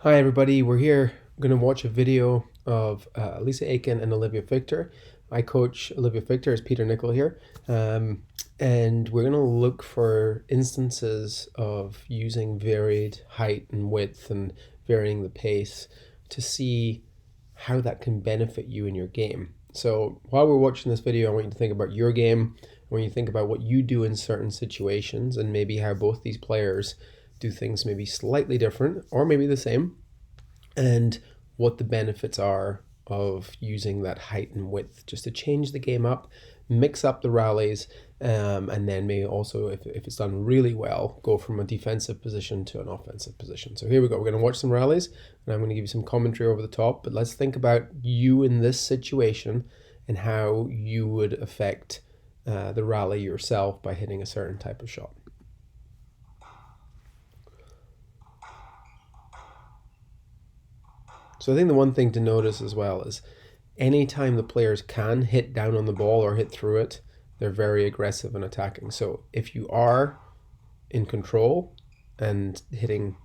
Hi everybody, we're here going to watch a video of Lisa Aiken and Olivia Feichter. My coach Olivia Feichter is Peter Nicol here, and we're going to look for instances of using varied height and width and varying the pace to see how that can benefit you in your game. So while we're watching this video, I want you to think about your game, when you think about what you do in certain situations and maybe how both these players do things maybe slightly different or maybe the same, and what the benefits are of using that height and width just to change the game up, mix up the rallies, and then maybe also, if it's done really well, go from a defensive position to an offensive position. So here we go. We're going to watch some rallies, and I'm going to give you some commentary over the top, but let's think about you in this situation and how you would affect the rally yourself by hitting a certain type of shot. So I think the one thing to notice as well is anytime the players can hit down on the ball or hit through it, they're very aggressive and attacking. So if you are in control and hitting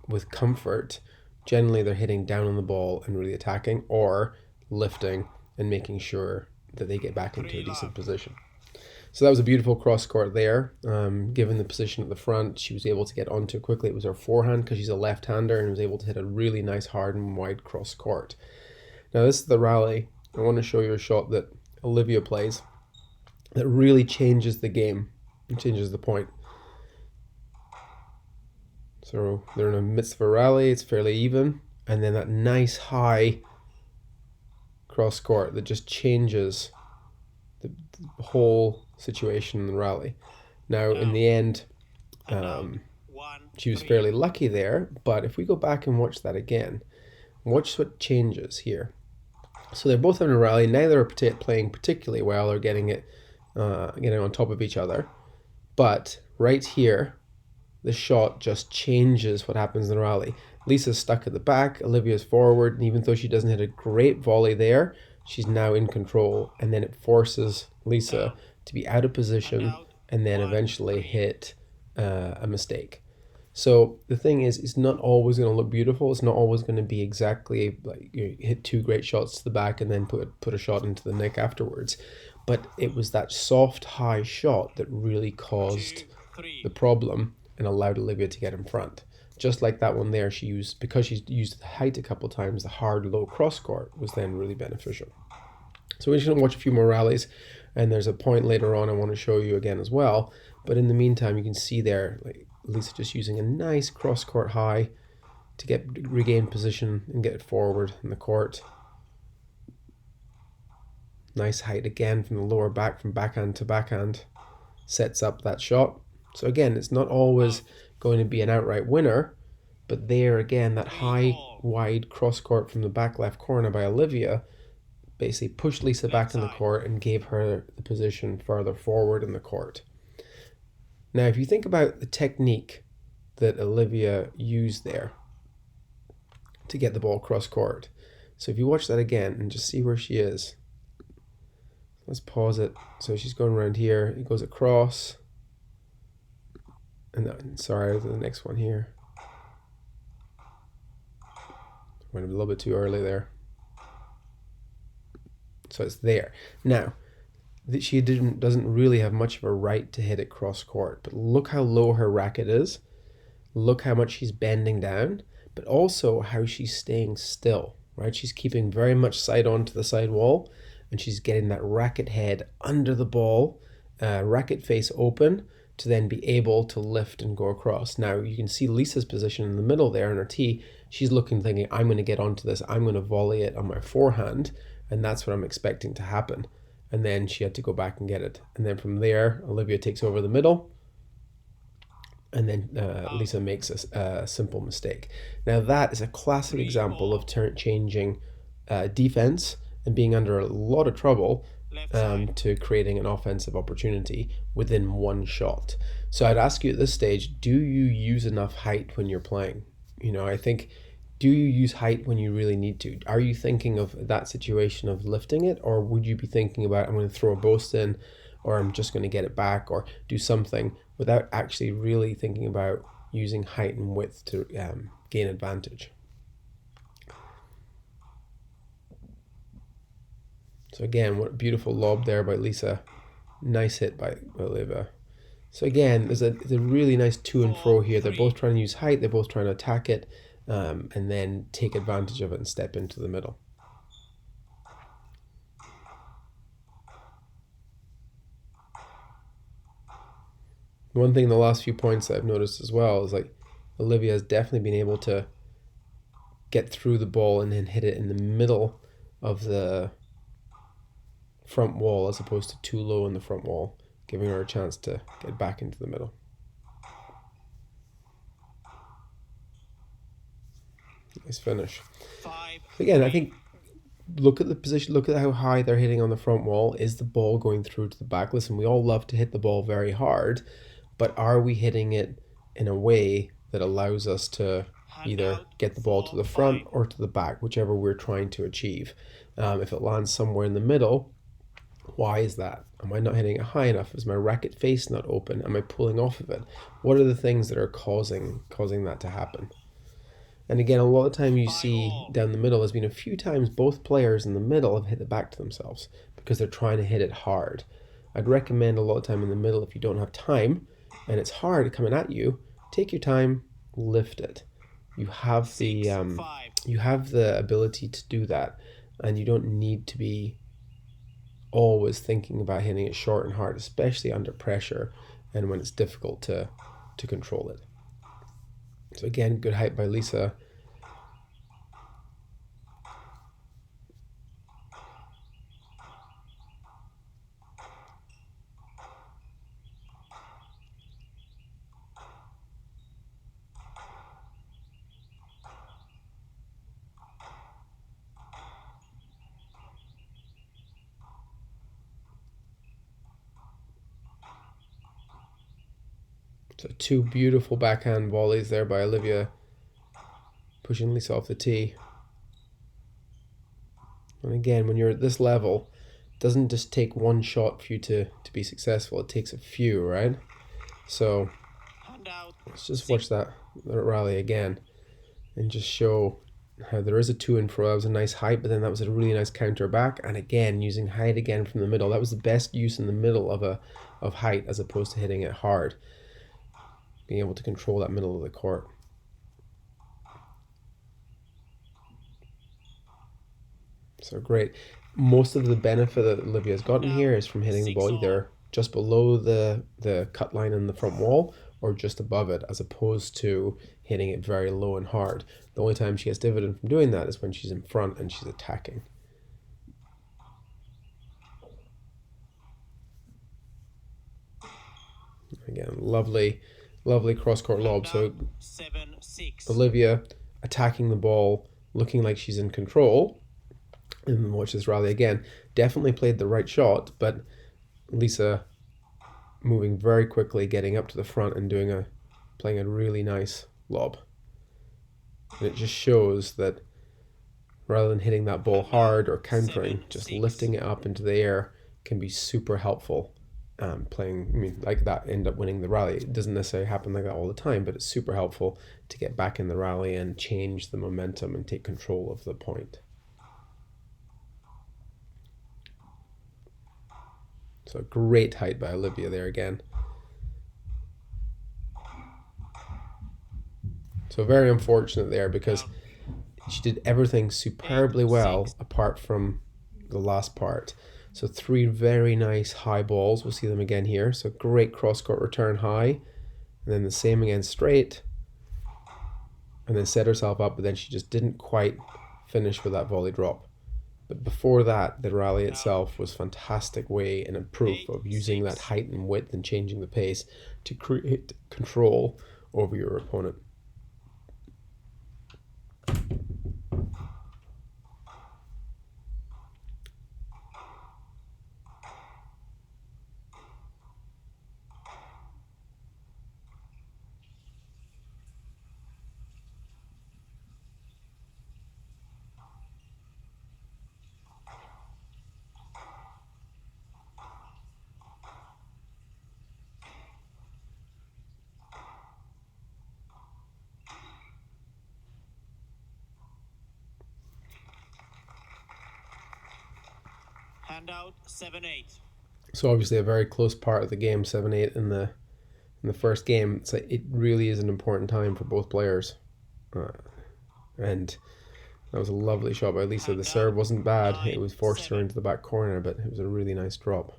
with comfort, generally they're hitting down on the ball and really attacking, or lifting and making sure that they get back into a decent position. So that was a beautiful cross court there. Given the position at the front, she was able to get onto it quickly. It was her forehand because she's a left-hander, and was able to hit a really nice hard and wide cross court. Now this is the rally. I want to show you a shot that Olivia plays that really changes the game and changes the point. So they're in the midst of a rally. It's fairly even, and then that nice high cross court that just changes the whole situation in the rally. Now, in the end, she was fairly lucky there, but if we go back and watch that again, watch what changes here. So they're both having a rally. Neither are playing particularly well or getting on top of each other. But right here, the shot just changes what happens in the rally. Lisa's stuck at the back, Olivia's forward, and even though she doesn't hit a great volley there, she's now in control, and then it forces Lisa to be out of position and then eventually hit a mistake. So the thing is, it's not always going to look beautiful. It's not always going to be exactly like you hit two great shots to the back and then put a shot into the neck afterwards. But it was that soft high shot that really caused the problem and allowed Olivia to get in front. Just like that one there, because she's used the height a couple of times, the hard low cross court was then really beneficial. So we're just going to watch a few more rallies, and there's a point later on I want to show you again as well. But in the meantime, you can see there, like Lisa just using a nice cross court high to regain position and get it forward in the court. Nice height again from the lower back, from backhand to backhand, sets up that shot. So again, it's not always going to be an outright winner, but there again, that high wide cross court from the back left corner by Olivia basically pushed Lisa back in the court and gave her the position further forward in the court. Now if you think about the technique that Olivia used there to get the ball cross court, so if you watch that again and just see where she is, let's pause it. So she's going around here, it goes across, and sorry, the next one here. Went a little bit too early there. So it's there. Now, she doesn't really have much of a right to hit it cross court, but look how low her racket is. Look how much she's bending down, but also how she's staying still, right? She's keeping very much side on to the side wall, and she's getting that racket head under the ball, racket face open, to then be able to lift and go across. Now you can see Lisa's position in the middle there on her tee. She's looking, thinking, I'm going to get onto this. I'm going to volley it on my forehand, and that's what I'm expecting to happen. And then she had to go back and get it. And then from there, Olivia takes over the middle, and then Lisa makes a simple mistake. Now that is a classic example of changing defense and being under a lot of trouble to creating an offensive opportunity within one shot. So I'd ask you at this stage, do you use enough height when you're playing? I think, do you use height when you really need to? Are you thinking of that situation of lifting it, or would you be thinking about, I'm going to throw a boast in, or I'm just going to get it back, or do something without actually really thinking about using height and width to gain advantage. So again, what a beautiful lob there by Lisa. Nice hit by Olivia. So again, there's a really nice to and fro here. They're both trying to use height, they're both trying to attack it, and then take advantage of it and step into the middle. One thing in the last few points that I've noticed as well is like Olivia has definitely been able to get through the ball and then hit it in the middle of the front wall as opposed to too low in the front wall, giving her a chance to get back into the middle. Nice finish. Again, I think look at the position, look at how high they're hitting on the front wall. Is the ball going through to the back? Listen, we all love to hit the ball very hard, but are we hitting it in a way that allows us to either get the ball to the front or to the back, whichever we're trying to achieve? If it lands somewhere in the middle, why is that? Am I not hitting it high enough? Is my racket face not open? Am I pulling off of it? What are the things that are causing that to happen? And again, a lot of time you see down the middle, there's been a few times both players in the middle have hit the back to themselves because they're trying to hit it hard. I'd recommend a lot of time in the middle, if you don't have time and it's hard coming at you, take your time, lift it. You have the ability to do that, and you don't need to be always thinking about hitting it short and hard, especially under pressure and when it's difficult to control it. So again, good height by Lisa. So two beautiful backhand volleys there by Olivia, pushing Lisa off the tee. And again, when you're at this level, it doesn't just take one shot for you to be successful. It takes a few, right? So let's just watch that rally again and just show how there is a to and fro. That was a nice height, but then that was a really nice counter back. And again, using height again from the middle. That was the best use in the middle of height as opposed to hitting it hard. Being able to control that middle of the court. So great. Most of the benefit that Olivia's gotten here is from hitting the ball either just below the cut line in the front wall or just above it, as opposed to hitting it very low and hard. The only time she gets dividend from doing that is when she's in front and she's attacking. Again, lovely cross-court lob. So 7-6. Olivia attacking the ball, looking like she's in control. And watch this rally again. Definitely played the right shot, but Lisa moving very quickly, getting up to the front and playing a really nice lob. And it just shows that rather than hitting that ball hard or countering, just lifting it up into the air can be super helpful. Playing, like that, end up winning the rally. It doesn't necessarily happen like that all the time, but it's super helpful to get back in the rally and change the momentum and take control of the point. So great height by Olivia there again. So very unfortunate there because she did everything superbly well apart from the last part. So three very nice high balls. We'll see them again here. So great cross-court return high. And then the same again straight. And then set herself up, but then she just didn't quite finish with that volley drop. But before that, the rally itself was a fantastic way and a proof of using that height and width and changing the pace to create control over your opponent. And out 7-8. So obviously a very close part of the game, 7-8 in the first game. So it really is an important time for both players. And that was a lovely shot by Lisa. The serve wasn't bad. It was forced her into the back corner, but it was a really nice drop.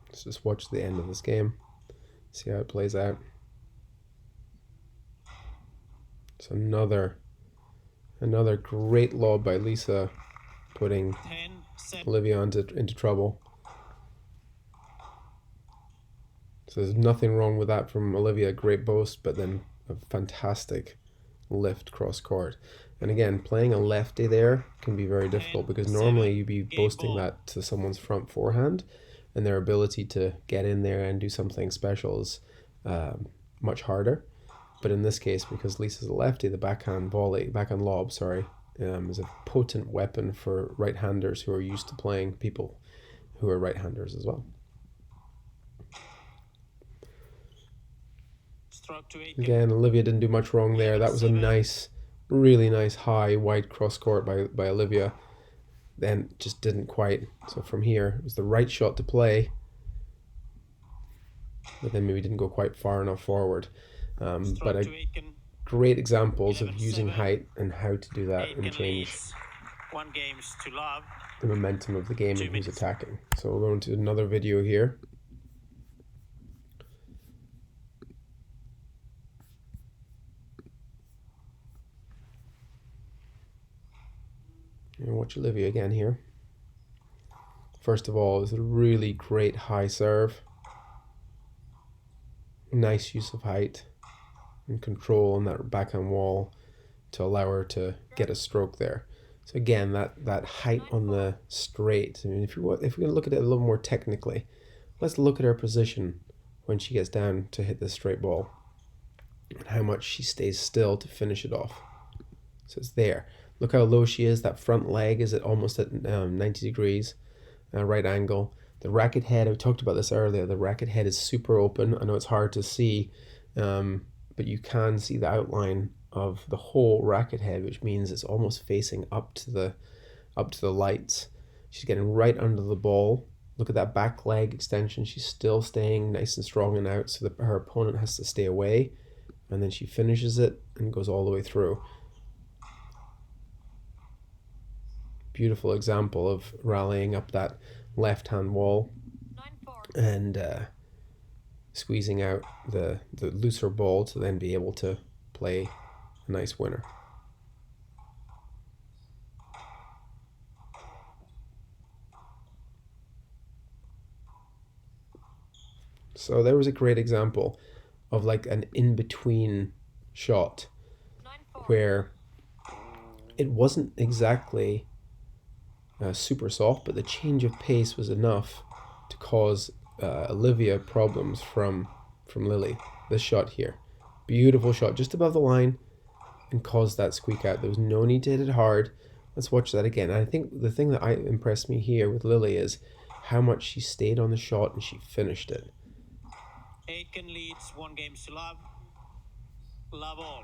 Let's just watch the end of this game, see how it plays out. It's another great lob by Lisa, putting Olivia into trouble. So there's nothing wrong with that from Olivia. Great boast, but then a fantastic lift cross court. And again, playing a lefty there can be very difficult because normally you'd be boasting that to someone's front forehand, and their ability to get in there and do something special is much harder. But in this case, because Lisa's a lefty, the backhand lob, is a potent weapon for right-handers who are used to playing people who are right-handers as well. Again, Olivia didn't do much wrong there. That was a nice, really nice high wide cross court by Olivia. Then just didn't quite. So from here, it was the right shot to play, but then maybe didn't go quite far enough forward. But great examples of using height and how to do that and change the momentum of the game and who's attacking. So we'll go into another video here. And watch Olivia again here. First of all, it's a really great high serve. Nice use of height and control on that backhand wall to allow her to get a stroke there. So again, that height on the straight. I mean, if we're going to look at it a little more technically, let's look at her position when she gets down to hit the straight ball and how much she stays still to finish it off. So it's there. Look how low she is. That front leg is almost at 90 degrees, right angle. The racket head, I talked about this earlier, the racket head is super open. I know it's hard to see, but you can see the outline of the whole racket head, which means it's almost facing up to the lights. She's getting right under the ball. Look at that back leg extension. She's still staying nice and strong and out, so that her opponent has to stay away, and then she finishes it and goes all the way through. Beautiful example of rallying up that left-hand wall and squeezing out the looser ball to then be able to play a nice winner. So there was a great example of like an in-between shot where it wasn't exactly super soft, but the change of pace was enough to cause Olivia problems from Lily. This shot here, beautiful shot just above the line, and caused that squeak out. There was no need to hit it hard. Let's watch that again. And I think the thing that impressed me here with Lily is how much she stayed on the shot and she finished it. Aiken leads 1 game to love all.